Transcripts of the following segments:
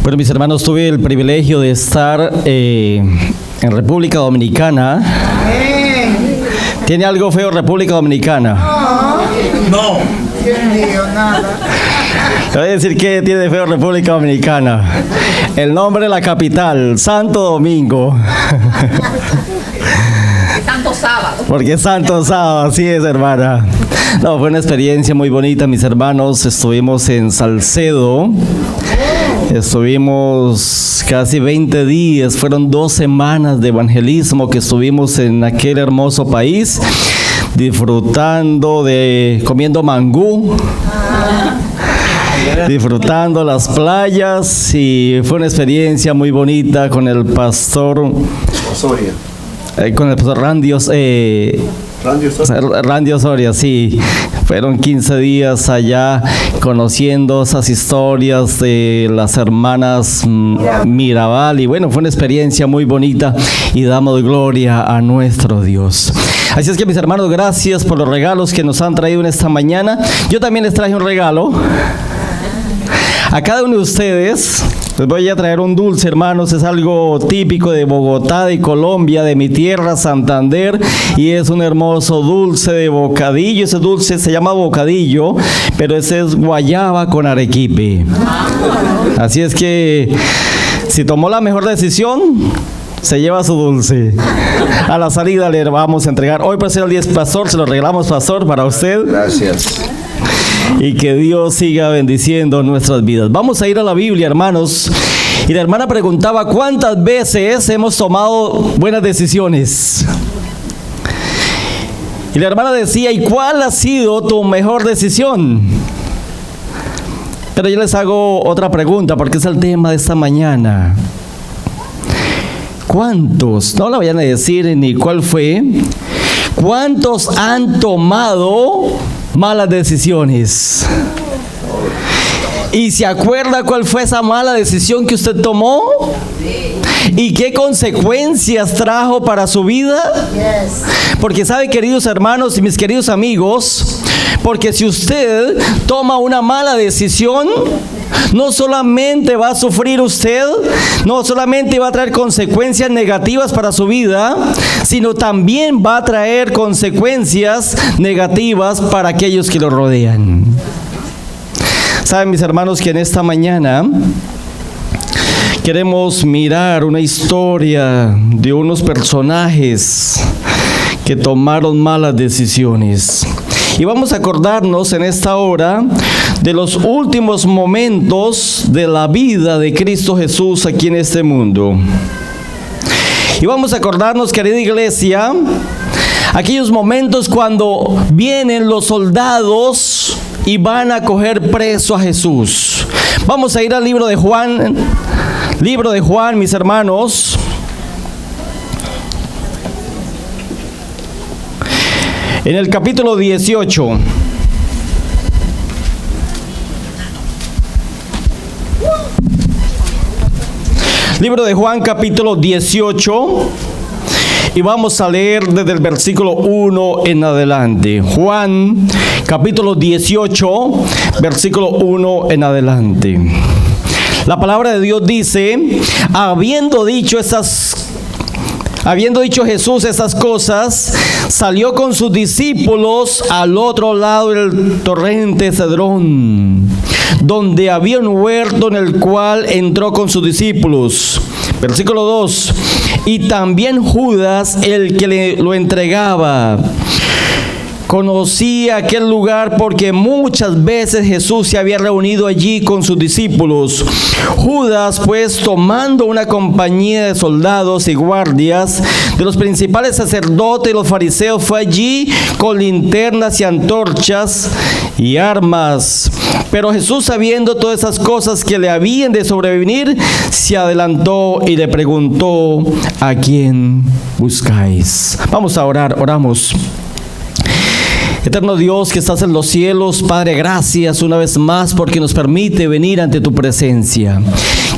Bueno, mis hermanos, tuve el privilegio de estar en República Dominicana. ¿Tiene algo feo República Dominicana? No. Nada. Te voy a decir qué tiene de feo República Dominicana. El nombre de la capital, Santo Domingo. Santo Sábado. Porque es Santo Sábado, así es, hermana. No, fue una experiencia muy bonita, mis hermanos. Estuvimos en Salcedo. Estuvimos casi 20 días, fueron 2 semanas de evangelismo que estuvimos en aquel hermoso país, disfrutando comiendo mangú, disfrutando las playas, y fue una experiencia muy bonita con el pastor Osoria. Con el profesor Randy Osoria, sí. Fueron 15 días allá conociendo esas historias de las hermanas Mirabal, y bueno, fue una experiencia muy bonita y damos gloria a nuestro Dios. Así es que, mis hermanos, gracias por los regalos que nos han traído en esta mañana. Yo también les traje un regalo. A cada uno de ustedes les voy a traer un dulce, hermanos. Es algo típico de Bogotá, de Colombia, de mi tierra, Santander, y es un hermoso dulce de bocadillo. Ese dulce se llama bocadillo, pero ese es guayaba con arequipe. Así es que, si tomó la mejor decisión, se lleva su dulce. A la salida le vamos a entregar. Hoy, por ser el día del pastor, se lo regalamos, pastor, para usted. Gracias. Y que Dios siga bendiciendo nuestras vidas. Vamos a ir a la Biblia, hermanos. Y la hermana preguntaba, ¿cuántas veces hemos tomado buenas decisiones? Y la hermana decía, ¿y cuál ha sido tu mejor decisión? Pero yo les hago otra pregunta, porque es el tema de esta mañana. ¿Cuántos? No la vayan a decir ni cuál fue. ¿Cuántos han tomado malas decisiones? ¿Y se acuerda cuál fue esa mala decisión que usted tomó? ¿Y qué consecuencias trajo para su vida? Porque sabe, queridos hermanos y mis queridos amigos, porque si usted toma una mala decisión, no solamente va a sufrir usted, no solamente va a traer consecuencias negativas para su vida, sino también va a traer consecuencias negativas para aquellos que lo rodean. Saben, mis hermanos, que en esta mañana queremos mirar una historia de unos personajes que tomaron malas decisiones. Y vamos a acordarnos en esta hora de los últimos momentos de la vida de Cristo Jesús aquí en este mundo. Y vamos a acordarnos, querida iglesia, aquellos momentos cuando vienen los soldados y van a coger preso a Jesús. Vamos a ir al libro de Juan, mis hermanos. En el capítulo 18. Libro de Juan, capítulo 18. Y vamos a leer desde el versículo 1 en adelante. Juan, capítulo 18, versículo 1 en adelante. La palabra de Dios dice, habiendo dicho Jesús esas cosas, salió con sus discípulos al otro lado del torrente Cedrón, donde había un huerto en el cual entró con sus discípulos. Versículo 2. Y también Judas, el que lo entregaba, conocía aquel lugar porque muchas veces Jesús se había reunido allí con sus discípulos. Judas, pues, tomando una compañía de soldados y guardias de los principales sacerdotes y los fariseos, fue allí con linternas y antorchas y armas. Pero Jesús, sabiendo todas esas cosas que le habían de sobrevenir, se adelantó y le preguntó, ¿a quién buscáis? Vamos a orar, oramos. Eterno Dios que estás en los cielos, Padre, gracias una vez más porque nos permite venir ante tu presencia.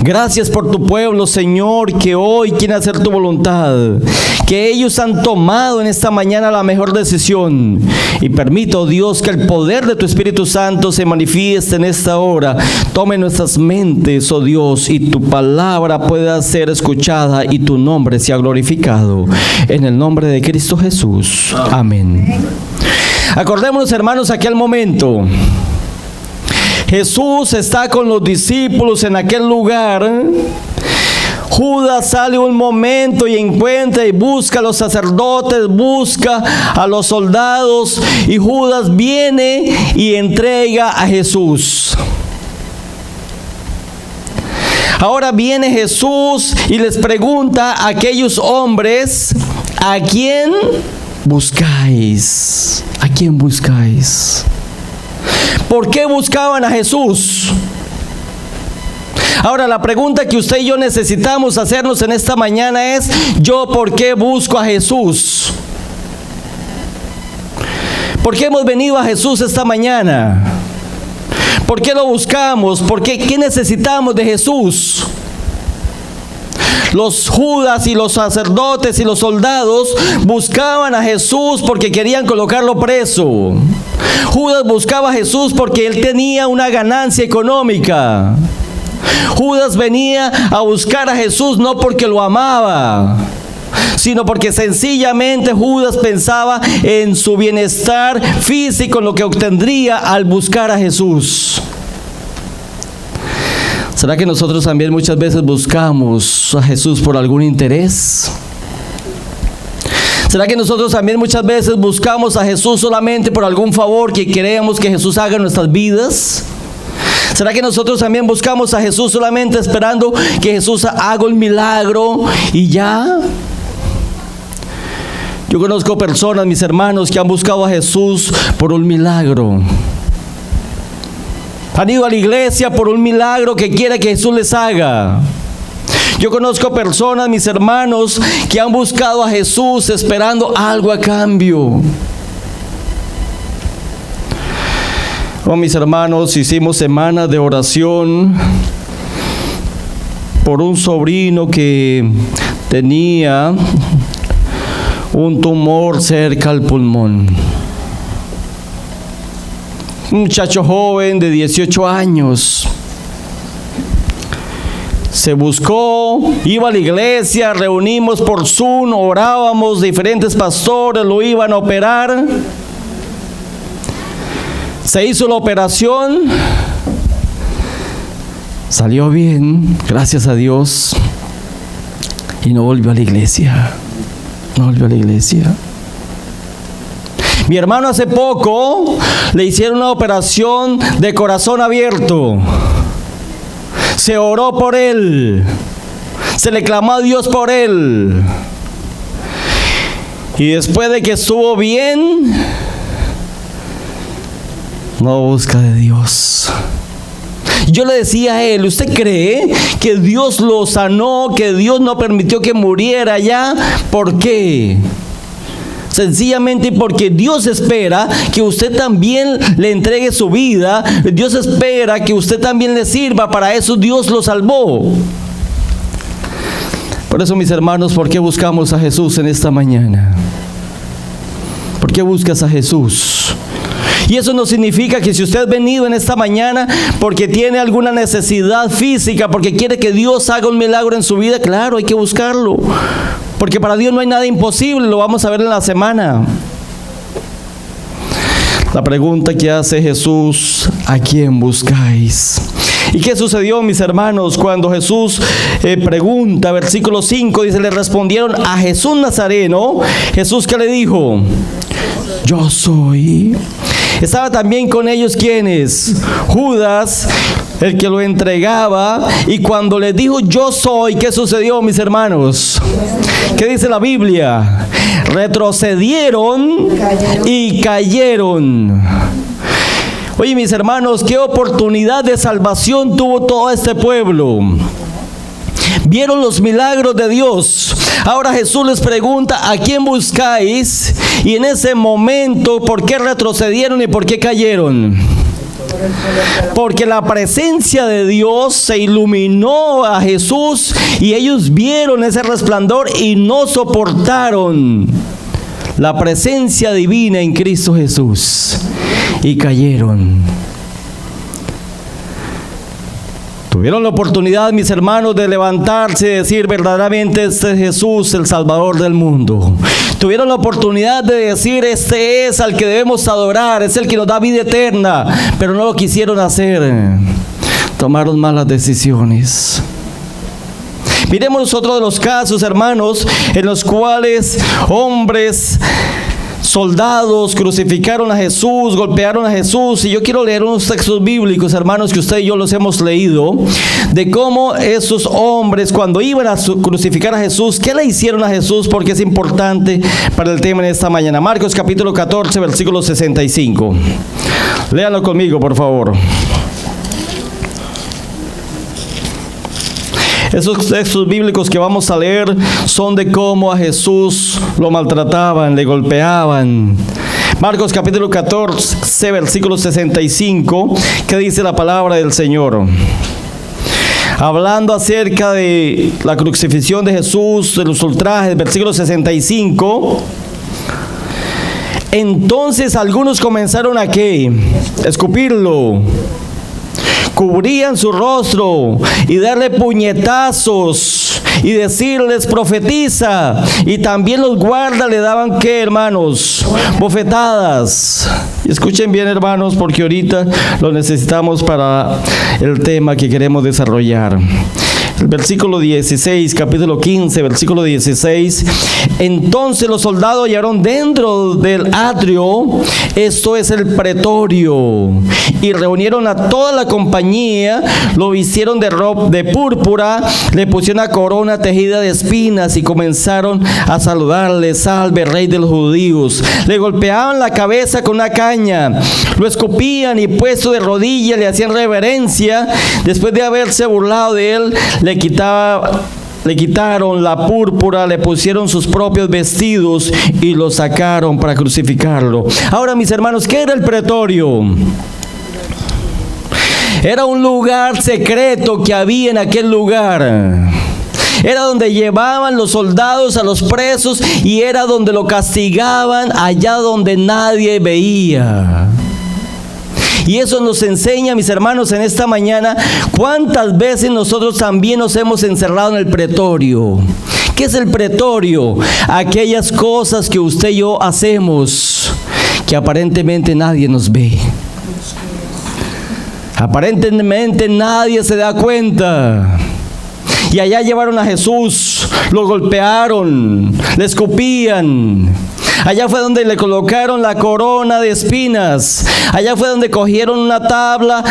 Gracias por tu pueblo, Señor, que hoy quiere hacer tu voluntad, que ellos han tomado en esta mañana la mejor decisión. Y permito, Dios, que el poder de tu Espíritu Santo se manifieste en esta hora. Tome nuestras mentes, oh Dios, y tu palabra pueda ser escuchada y tu nombre sea glorificado. En el nombre de Cristo Jesús. Amén. Acordémonos, hermanos, aquel momento. Jesús está con los discípulos en aquel lugar. Judas sale un momento y encuentra y busca a los sacerdotes, busca a los soldados, y Judas viene y entrega a Jesús. Ahora viene Jesús y les pregunta a aquellos hombres: ¿a quién buscáis? ¿A quién buscáis? ¿Por qué buscaban a Jesús? Ahora la pregunta que usted y yo necesitamos hacernos en esta mañana es: ¿yo por qué busco a Jesús? ¿Por qué hemos venido a Jesús esta mañana? ¿Por qué lo buscamos? ¿Por qué? ¿Qué necesitamos de Jesús? Los Judas y los sacerdotes y los soldados buscaban a Jesús porque querían colocarlo preso. Judas buscaba a Jesús porque él tenía una ganancia económica. Judas venía a buscar a Jesús no porque lo amaba, sino porque sencillamente Judas pensaba en su bienestar físico, en lo que obtendría al buscar a Jesús. ¿Será que nosotros también muchas veces buscamos a Jesús por algún interés? ¿Será que nosotros también muchas veces buscamos a Jesús solamente por algún favor que queremos que Jesús haga en nuestras vidas? ¿Será que nosotros también buscamos a Jesús solamente esperando que Jesús haga un milagro y ya? Yo conozco personas, mis hermanos, que han buscado a Jesús por un milagro. Han ido a la iglesia por un milagro que quiere que Jesús les haga. Yo conozco personas, mis hermanos, que han buscado a Jesús esperando algo a cambio. Oh, mis hermanos, hicimos semanas de oración por un sobrino que tenía un tumor cerca al pulmón. Un muchacho joven de 18 años. Se buscó, iba a la iglesia, reunimos por Zoom, orábamos, diferentes pastores lo iban a operar. Se hizo la operación, salió bien, gracias a Dios, y no volvió a la iglesia. No volvió a la iglesia. Mi hermano hace poco le hicieron una operación de corazón abierto. Se oró por él. Se le clamó a Dios por él. Y después de que estuvo bien, no busca de Dios. Yo le decía a él: ¿usted cree que Dios lo sanó, que Dios no permitió que muriera ya? ¿Por qué? Sencillamente porque Dios espera que usted también le entregue su vida. Dios espera que usted también le sirva. Para eso Dios lo salvó. Por eso, mis hermanos, ¿por qué buscamos a Jesús en esta mañana? ¿Por qué buscas a Jesús? Y eso no significa que si usted ha venido en esta mañana porque tiene alguna necesidad física, porque quiere que Dios haga un milagro en su vida, claro, hay que buscarlo. Porque para Dios no hay nada imposible, lo vamos a ver en la semana. La pregunta que hace Jesús: ¿a quién buscáis? ¿Y qué sucedió, mis hermanos, cuando Jesús pregunta? Versículo 5 dice: le respondieron a Jesús Nazareno. Jesús, ¿qué le dijo? Yo soy. Estaba también con ellos, ¿quiénes? Judas, el que lo entregaba. Y cuando le dijo yo soy, ¿qué sucedió, mis hermanos? ¿Qué dice la Biblia? Retrocedieron y cayeron. Oye, mis hermanos, qué oportunidad de salvación tuvo todo este pueblo. vieron los milagros de Dios. Ahora Jesús les pregunta: ¿a quién buscáis? Y en ese momento, ¿por qué retrocedieron y por qué cayeron? Porque la presencia de Dios se iluminó a Jesús y ellos vieron ese resplandor y no soportaron la presencia divina en Cristo Jesús y cayeron. Tuvieron la oportunidad, mis hermanos, de levantarse y decir: verdaderamente este es Jesús, el Salvador del mundo. Tuvieron la oportunidad de decir: este es al que debemos adorar, es el que nos da vida eterna. Pero no lo quisieron hacer. Tomaron malas decisiones. Miremos otro de los casos, hermanos, en los cuales hombres, soldados crucificaron a Jesús, golpearon a Jesús. Y yo quiero leer unos textos bíblicos, hermanos, que usted y yo los hemos leído, de cómo esos hombres, cuando iban a crucificar a Jesús, ¿qué le hicieron a Jesús? Porque es importante para el tema de esta mañana. Marcos capítulo 14, versículo 65. Léanlo conmigo, por favor. Esos textos bíblicos que vamos a leer son de cómo a Jesús lo maltrataban, le golpeaban. Marcos capítulo 14, versículo 65, ¿qué dice la palabra del Señor? Hablando acerca de la crucifixión de Jesús, de los ultrajes, versículo 65. Entonces algunos comenzaron a ¿qué? Escupirlo. Cubrían su rostro y darle puñetazos y decirles: profetiza. Y también los guardas le daban ¿qué, hermanos? Bofetadas. Y escuchen bien, hermanos, porque ahorita lo necesitamos para el tema que queremos desarrollar. El versículo 16, capítulo 15, versículo 16. Entonces los soldados hallaron dentro del atrio, esto es el pretorio, y reunieron a toda la compañía, lo vistieron de púrpura, le pusieron una corona tejida de espinas y comenzaron a saludarle: salve, rey de los judíos. Le golpeaban la cabeza con una caña, lo escupían y puesto de rodillas le hacían reverencia. Después de haberse burlado de él, le quitaron la púrpura, le pusieron sus propios vestidos y lo sacaron para crucificarlo. Ahora, mis hermanos, ¿qué era el pretorio? Era un lugar secreto que había en aquel lugar. Era donde llevaban los soldados a los presos y era donde lo castigaban, allá donde nadie veía. Y eso nos enseña, mis hermanos, en esta mañana, cuántas veces nosotros también nos hemos encerrado en el pretorio. ¿Qué es el pretorio? Aquellas cosas que usted y yo hacemos, que aparentemente nadie nos ve. Aparentemente nadie se da cuenta. Y allá llevaron a Jesús, lo golpearon, le escupían. Allá fue donde le colocaron la corona de espinas. Allá fue donde cogieron una tabla,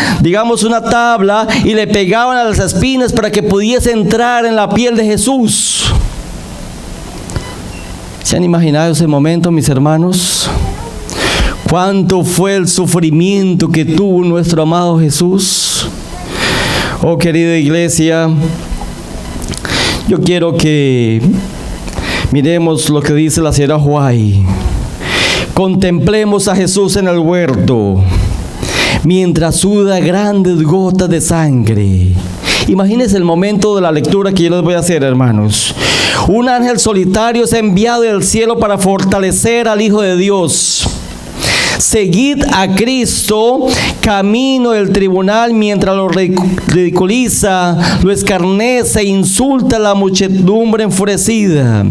y le pegaban a las espinas para que pudiese entrar en la piel de Jesús. ¿Se han imaginado ese momento, mis hermanos? ¿Cuánto fue el sufrimiento que tuvo nuestro amado Jesús? Oh, querida iglesia, yo quiero que miremos lo que dice la señora White. Contemplemos a Jesús en el huerto, mientras suda grandes gotas de sangre. Imagínense el momento de la lectura que yo les voy a hacer, hermanos. Un ángel solitario es enviado del cielo para fortalecer al Hijo de Dios. Seguid a Cristo camino del tribunal mientras lo ridiculiza, lo escarnece e insulta a la muchedumbre enfurecida.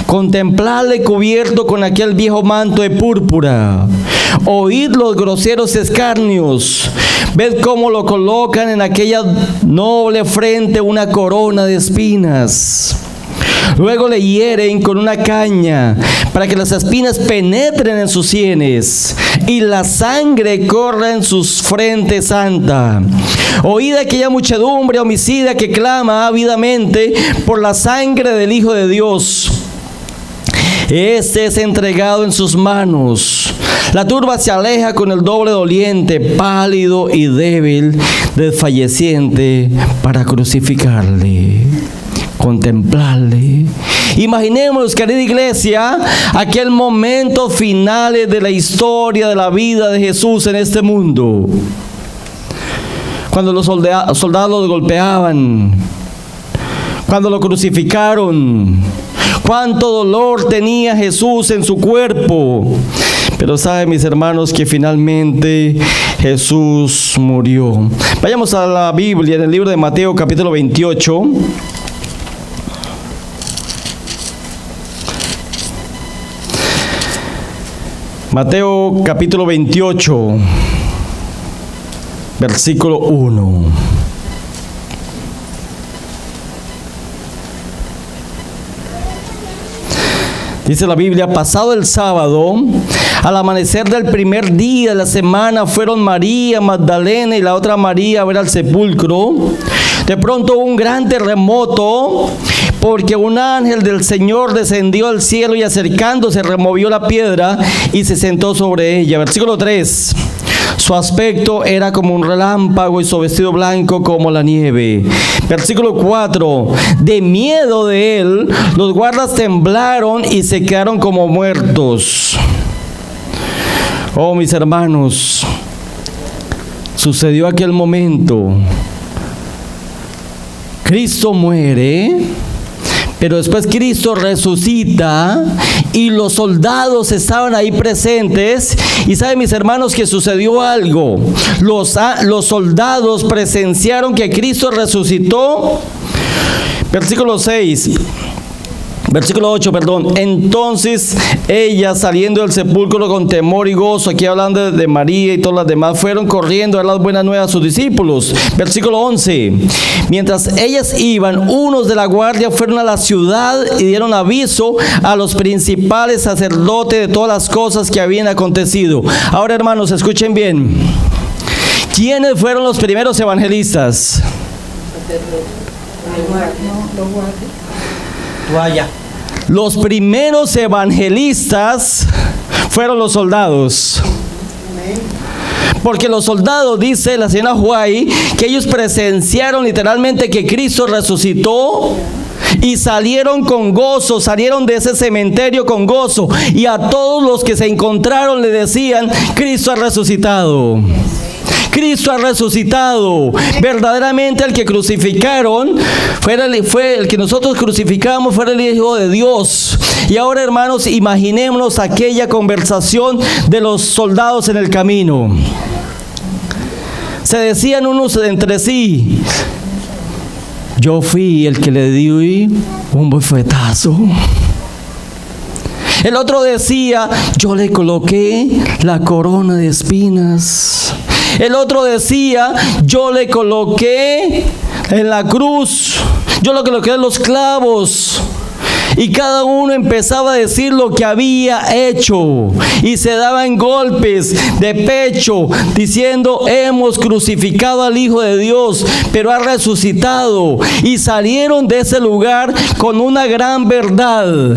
Contempladle cubierto con aquel viejo manto de púrpura. Oíd los groseros escarnios. Ved cómo lo colocan en aquella noble frente una corona de espinas. Luego le hieren con una caña para que las espinas penetren en sus sienes y la sangre corra en sus frentes santa. Oíd aquella muchedumbre homicida que clama ávidamente por la sangre del Hijo de Dios. Este es entregado en sus manos. La turba se aleja con el doble doliente, pálido y débil, desfalleciente para crucificarle, contemplarle. Imaginemos, querida iglesia, aquel momento final de la historia de la vida de Jesús en este mundo. Cuando los soldados lo golpeaban, cuando lo crucificaron, cuánto dolor tenía Jesús en su cuerpo. Pero saben, mis hermanos, que finalmente Jesús murió. Vayamos a la Biblia, en el libro de Mateo capítulo 28. Mateo capítulo 28, versículo 1. Dice la Biblia: pasado el sábado, al amanecer del primer día de la semana, fueron María Magdalena y la otra María a ver al sepulcro. De pronto hubo un gran terremoto, porque un ángel del Señor descendió al cielo y acercándose removió la piedra y se sentó sobre ella. Versículo 3. Su aspecto era como un relámpago y su vestido blanco como la nieve. Versículo 4. De miedo de él, los guardas temblaron y se quedaron como muertos. Oh, mis hermanos, sucedió aquel momento. Cristo muere, pero después Cristo resucita y los soldados estaban ahí presentes. Y saben, mis hermanos, que sucedió algo. Los soldados presenciaron que Cristo resucitó. Versículo 8, perdón. Entonces ellas, saliendo del sepulcro con temor y gozo, aquí hablando de María y todas las demás, fueron corriendo a dar las buenas nuevas a sus discípulos. Versículo 11. Mientras ellas iban, unos de la guardia fueron a la ciudad y dieron aviso a los principales sacerdotes de todas las cosas que habían acontecido. Ahora, hermanos, escuchen bien. ¿Quiénes fueron los primeros evangelistas? Los primeros evangelistas fueron los soldados. Porque los soldados, dice la señora Huay, que ellos presenciaron literalmente que Cristo resucitó y salieron con gozo, salieron de ese cementerio con gozo, y a todos los que se encontraron le decían: Cristo ha resucitado. Cristo ha resucitado. Verdaderamente el que crucificaron fue el que nosotros crucificamos, fue el Hijo de Dios. Y ahora, hermanos, imaginémonos aquella conversación de los soldados en el camino. Se decían unos entre sí: yo fui el que le di un bofetazo. El otro decía: yo le coloqué la corona de espinas. El otro decía: yo le coloqué en la cruz, yo le coloqué en los clavos. Y cada uno empezaba a decir lo que había hecho, y se daban golpes de pecho diciendo: hemos crucificado al Hijo de Dios, pero ha resucitado. Y salieron de ese lugar con una gran verdad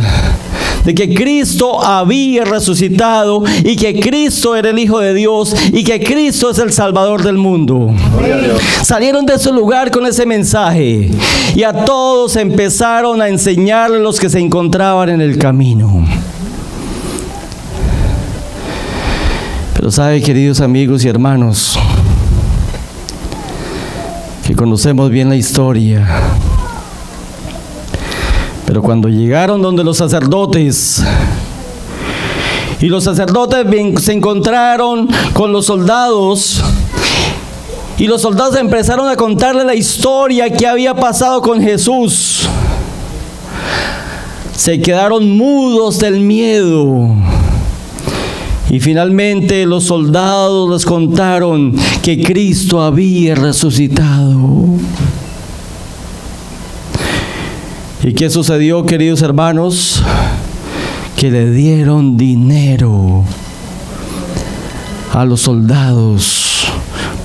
de que Cristo había resucitado y que Cristo era el Hijo de Dios y que Cristo es el Salvador del mundo. Salieron de ese lugar con ese mensaje, y a todos empezaron a enseñarle los que se encontraban en el camino. Pero sabe, queridos amigos y hermanos, que conocemos bien la historia, pero cuando llegaron donde los sacerdotes, y los sacerdotes se encontraron con los soldados, y los soldados empezaron a contarle la historia que había pasado con Jesús, se quedaron mudos del miedo. Y finalmente los soldados les contaron que Cristo había resucitado. ¿Y qué sucedió, queridos hermanos? Que le dieron dinero a los soldados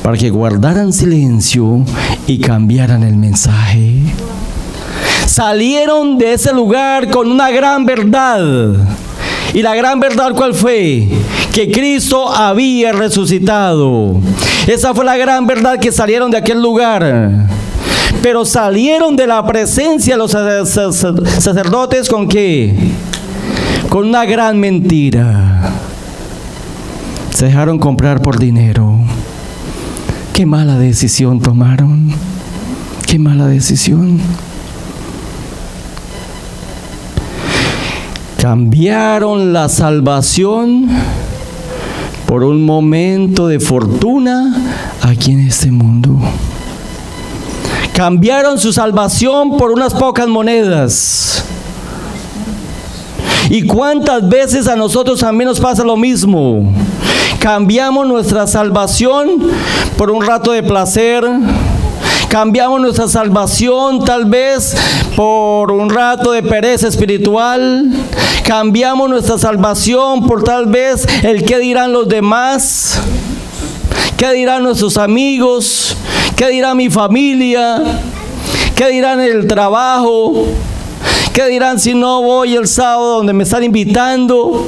para que guardaran silencio y cambiaran el mensaje. Salieron de ese lugar con una gran verdad. ¿Y la gran verdad cuál fue? Que Cristo había resucitado. Esa fue la gran verdad, que salieron de aquel lugar. Pero salieron de la presencia de los sacerdotes ¿con qué? Con una gran mentira. Se dejaron comprar por dinero. Qué mala decisión tomaron. Qué mala decisión. Cambiaron la salvación por un momento de fortuna aquí en este mundo. Cambiaron su salvación por unas pocas monedas. ¿Y cuántas veces a nosotros también nos pasa lo mismo? Cambiamos nuestra salvación por un rato de placer. Cambiamos nuestra salvación tal vez por un rato de pereza espiritual. Cambiamos nuestra salvación por tal vez el qué dirán los demás. ¿Qué dirán nuestros amigos? ¿Qué dirá mi familia? ¿Qué dirán en el trabajo? ¿Qué dirán si no voy el sábado donde me están invitando?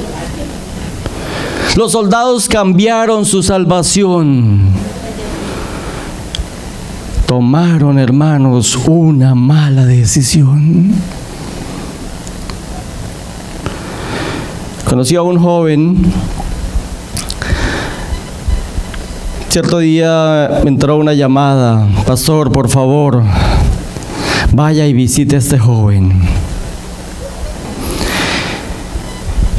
Los soldados cambiaron su salvación. Tomaron, hermanos, una mala decisión. Conocí a un joven. Cierto día me entró una llamada: pastor, por favor, vaya y visite a este joven.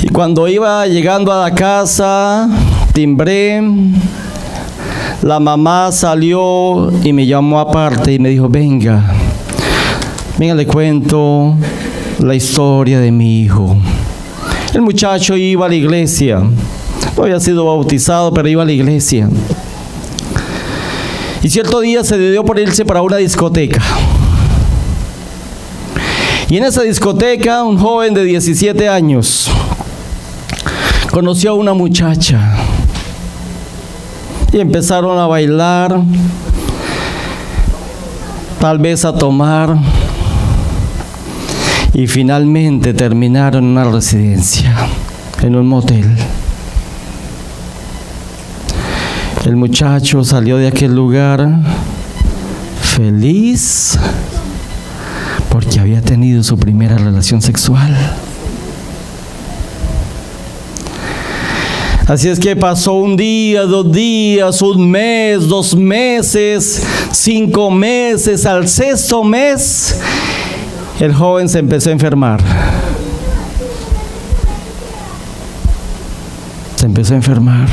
Y cuando iba llegando a la casa, timbré. La mamá salió y me llamó aparte y me dijo: venga, le cuento la historia de mi hijo. El muchacho iba a la iglesia. No había sido bautizado, pero iba a la iglesia. Y cierto día se dio por irse para una discoteca. Y en esa discoteca, un joven de 17 años conoció a una muchacha. Y empezaron a bailar, tal vez a tomar. Y finalmente terminaron en una residencia, en un motel. El muchacho salió de aquel lugar feliz porque había tenido su primera relación sexual. Así es que pasó un día, 2 días, 1 mes, 2 meses, 5 meses. Al 6º mes, el joven se empezó a enfermar. Se empezó a enfermar.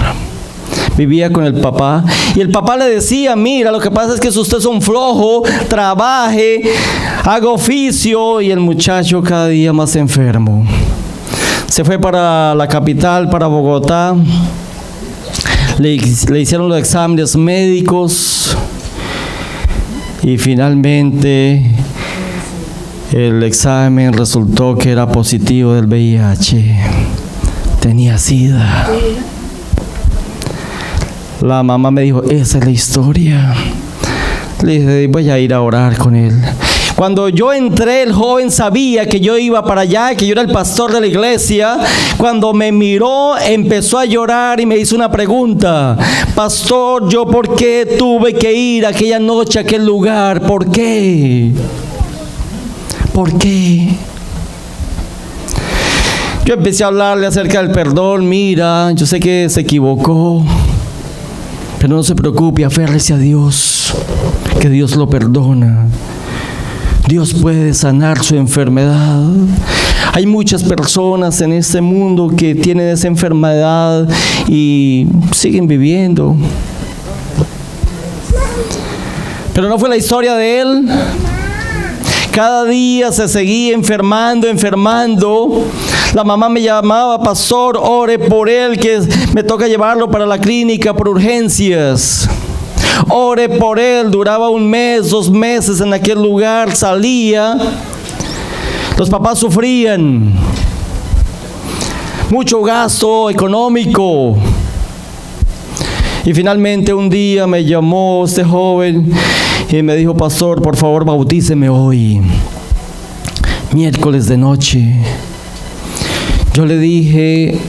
Vivía con el papá y el papá le decía: mira, lo que pasa es que usted es un flojo, trabaje, haga oficio. Y el muchacho cada día más enfermo. Se fue para la capital, para Bogotá. Le hicieron los exámenes médicos y finalmente el examen resultó que era positivo del VIH. Tenía SIDA. La mamá me dijo: esa es la historia. Le dije: voy a ir a orar con él. Cuando yo entré, el joven sabía que yo iba para allá, que yo era el pastor de la iglesia. Cuando me miró, empezó a llorar y me hizo una pregunta: pastor, ¿yo por qué tuve que ir aquella noche a aquel lugar? ¿Por qué? ¿Por qué? Yo empecé a hablarle acerca del perdón. Mira, yo sé que se equivocó, pero no se preocupe, aférrese a Dios, que Dios lo perdona. Dios puede sanar su enfermedad. Hay muchas personas en este mundo que tienen esa enfermedad y siguen viviendo. Pero no fue la historia de él. Cada día se seguía enfermando. La mamá me llamaba: pastor, ore por él, que me toca llevarlo para la clínica por urgencias. Ore por él. Duraba 1 mes, 2 meses en aquel lugar. Salía. Los papás sufrían. Mucho gasto económico. Y finalmente un día me llamó este joven y me dijo: pastor, por favor, bautíceme hoy, miércoles de noche. Yo le dije: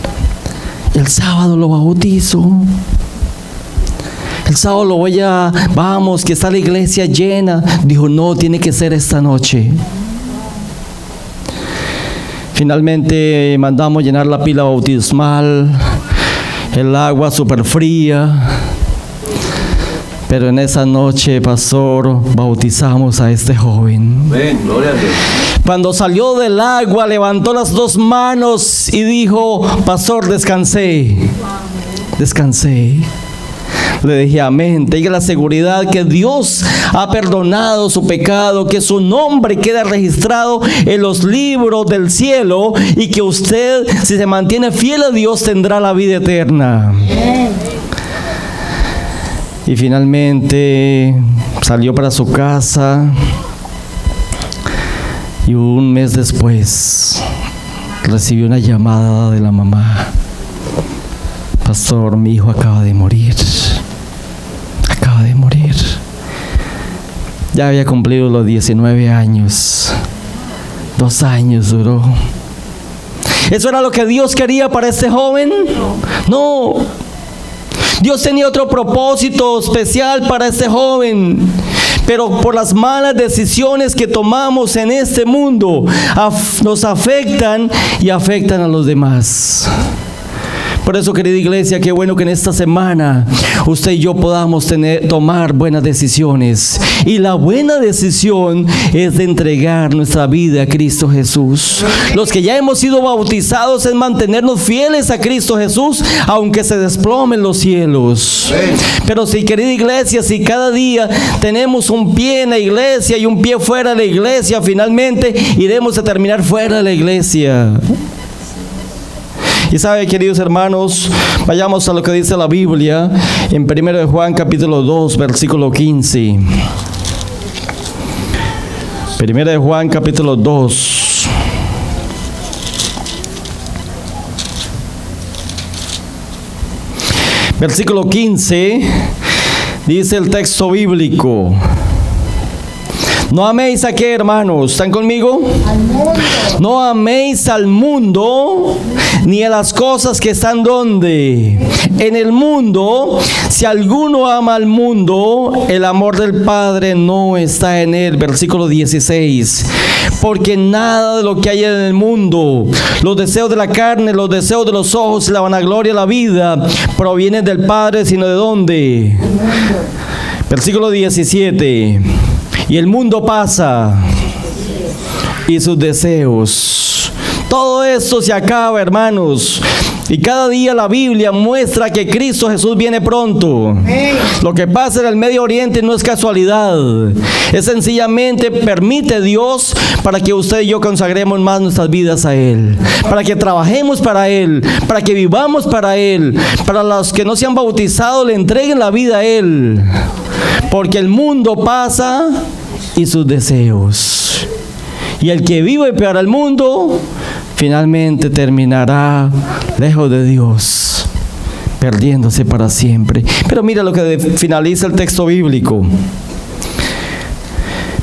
el sábado lo bautizo. El sábado vamos, que está la iglesia llena. Dijo, no, tiene que ser esta noche. Finalmente mandamos llenar la pila bautismal, el agua súper fría. Pero en esa noche, pastor, bautizamos a este joven. Amén, gloria a Dios. Cuando salió del agua, levantó las dos manos y dijo, pastor, descansé. Le dije, amén. Tenga la seguridad que Dios ha perdonado su pecado, que su nombre queda registrado en los libros del cielo y que usted, si se mantiene fiel a Dios, tendrá la vida eterna. Y finalmente salió para su casa y un mes después recibió una llamada de la mamá. Pastor, mi hijo acaba de morir. Ya había cumplido los 19 años. 2 años duró. ¿Eso era lo que Dios quería para este joven? No. Dios tenía otro propósito especial para este joven. Pero por las malas decisiones que tomamos en este mundo, nos afectan y afectan a los demás. Por eso, querida iglesia, qué bueno que en esta semana usted y yo podamos tomar buenas decisiones. Y la buena decisión es de entregar nuestra vida a Cristo Jesús. Los que ya hemos sido bautizados es mantenernos fieles a Cristo Jesús, aunque se desplomen los cielos. Pero si, querida iglesia, si cada día tenemos un pie en la iglesia y un pie fuera de la iglesia, finalmente iremos a terminar fuera de la iglesia. Y sabe, queridos hermanos, vayamos a lo que dice la Biblia en 1 de Juan capítulo 2, versículo 15. 1 de Juan capítulo 2. Versículo 15, dice el texto bíblico. No améis a qué, hermanos, ¿están conmigo? Al mundo. No améis al mundo, ni a las cosas que están donde. En el mundo, si alguno ama al mundo, el amor del Padre no está en él. Versículo 16. Porque nada de lo que hay en el mundo, los deseos de la carne, los deseos de los ojos y la vanagloria de la vida, provienen del Padre, sino de dónde. Versículo 17. Y el mundo pasa y sus deseos. Todo esto se acaba, hermanos. Y cada día la Biblia muestra que Cristo Jesús viene pronto. Lo que pasa en el Medio Oriente no es casualidad. Es sencillamente permite Dios para que usted y yo consagremos más nuestras vidas a Él. Para que trabajemos para Él. Para que vivamos para Él. Para los que no se han bautizado le entreguen la vida a Él. Porque el mundo pasa y sus deseos. Y el que vive para el mundo finalmente terminará lejos de Dios, perdiéndose para siempre. Pero mira lo que finaliza el texto bíblico.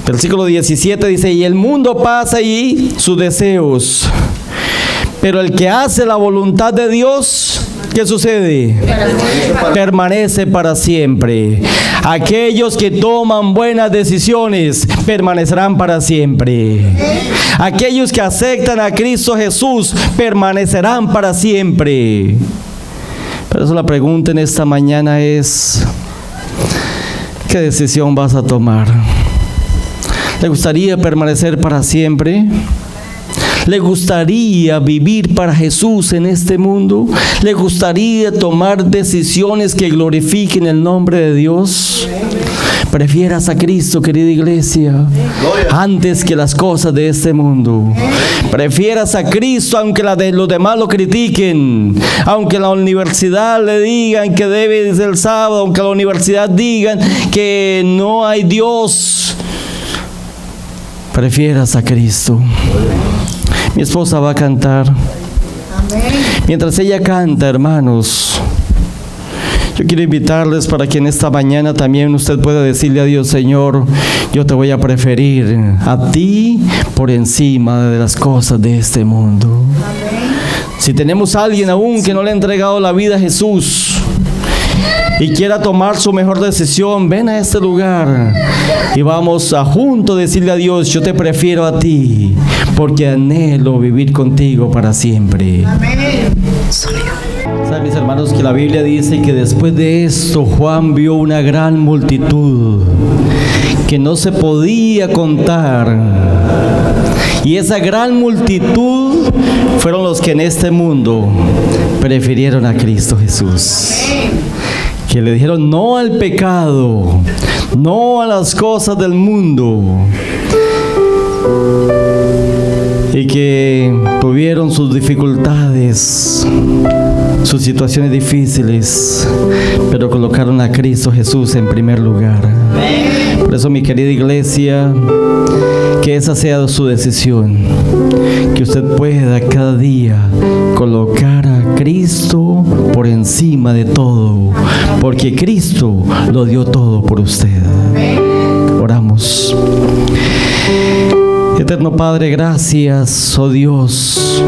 Versículo 17 dice: y el mundo pasa y sus deseos, pero el que hace la voluntad de Dios, ¿qué sucede? Permanece para siempre. Aquellos que toman buenas decisiones permanecerán para siempre. Aquellos que aceptan a Cristo Jesús permanecerán para siempre. Por eso la pregunta en esta mañana es: ¿qué decisión vas a tomar? ¿Le gustaría permanecer para siempre? ¿Le gustaría vivir para Jesús en este mundo? ¿Le gustaría tomar decisiones que glorifiquen el nombre de Dios? Prefieras a Cristo, querida iglesia, antes que las cosas de este mundo. Prefieras a Cristo aunque los demás lo critiquen, aunque en la universidad le digan que debe desde el sábado, aunque en la universidad digan que no hay Dios. Prefieras a Cristo. Mi esposa va a cantar. Amén. Mientras ella canta, hermanos, yo quiero invitarles para que en esta mañana también usted pueda decirle a Dios: Señor, yo te voy a preferir a ti por encima de las cosas de este mundo. Amén. Si tenemos a alguien aún que no le ha entregado la vida a Jesús, y quiera tomar su mejor decisión, ven a este lugar y vamos a juntos decirle a Dios: yo te prefiero a ti, porque anhelo vivir contigo para siempre. Amén. ¿Saben, mis hermanos, que la Biblia dice que después de esto Juan vio una gran multitud que no se podía contar? Y esa gran multitud fueron los que en este mundo prefirieron a Cristo Jesús, que le dijeron no al pecado, no a las cosas del mundo, y que tuvieron sus dificultades, sus situaciones difíciles, pero colocaron a Cristo Jesús en primer lugar. Por eso, mi querida iglesia, que esa sea su decisión, que usted pueda cada día colocar a Cristo por encima de todo, porque Cristo lo dio todo por usted. Oramos. Eterno Padre, gracias, oh Dios,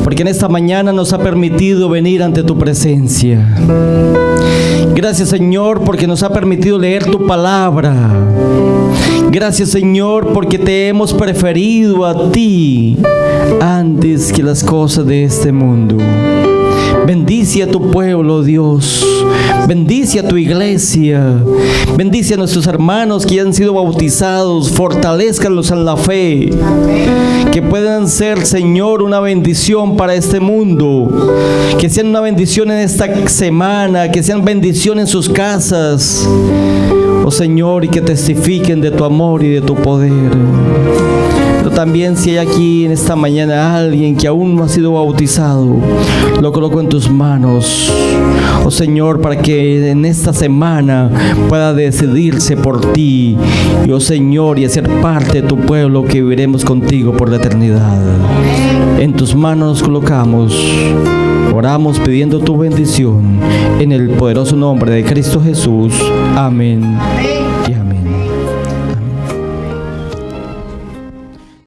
porque en esta mañana nos ha permitido venir ante tu presencia. Gracias, Señor, porque nos ha permitido leer tu palabra. Gracias, Señor, porque te hemos preferido a ti antes que las cosas de este mundo. Bendice a tu pueblo, Dios. Bendice a tu iglesia. Bendice a nuestros hermanos que ya han sido bautizados. Fortalézcalos en la fe. Que puedan ser, Señor, una bendición para este mundo. Que sean una bendición en esta semana. Que sean bendición en sus casas. Oh Señor, y que testifiquen de tu amor y de tu poder. Pero también, si hay aquí en esta mañana alguien que aún no ha sido bautizado, lo coloco en tus manos, oh Señor, para que en esta semana pueda decidirse por ti, y oh Señor, y hacer parte de tu pueblo, que viviremos contigo por la eternidad. En tus manos nos colocamos. Oramos pidiendo tu bendición en el poderoso nombre de Cristo Jesús. Amén.